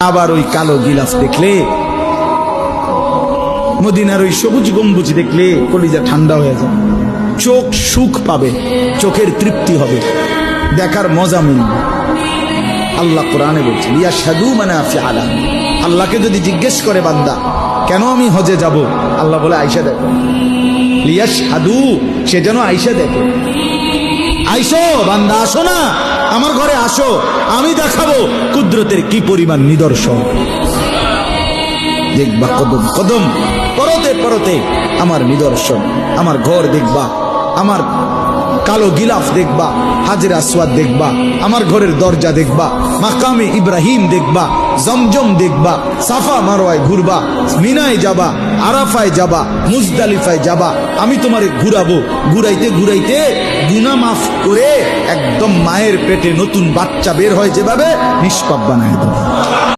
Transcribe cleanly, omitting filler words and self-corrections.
আবার ওই কালো গিলাফ দেখলে, মদিনার ওই সবুজ গম্বুজ দেখলে কলিজা ঠান্ডা হয়ে যায়, চোখ সুখ পাবে, চোখের তৃপ্তি হবে, দেখার মজা মিলবে। আল্লাহ কোরআনে বলছে লিয়াশহাদু মানাফিআ লাহুম। আল্লাহকে যদি জিজ্ঞেস করে বান্দা কেন আমি হজে যাব, আল্লাহ বলে আয়েশা দেখো, লিয়াশহাদু, সে যেন আয়েশা দেখে। আইসো বান্দা, আসো না আমার ঘরে, আসো, আমি দেখাবো কুদরতের কি পরিমাণ নিদর্শন। দেখবা কদম কদম, পরতে পরতে আমার নিদর্শন, আমার ঘর দেখবা, আমার কালো গিলাফ দেখবা, হাজরে আসওয়াদ দেখবা, আমার ঘরের দরজা দেখবা, মাকামে ইব্রাহিম দেখবা, জমজম দেখবা, সাফা মারওয়ায় ঘুরবা, মিনায় যাবা, আরাফায় যাবা, মুজদালিফায় যাবা, আমি তোমারে ঘুরাবো, ঘুরাইতে ঘুরাইতে গুনাহ মাফ করে একদম মায়ের পেটে নতুন বাচ্চা বের হয় যেভাবে, নিষ্পাপ বানায় দেবো।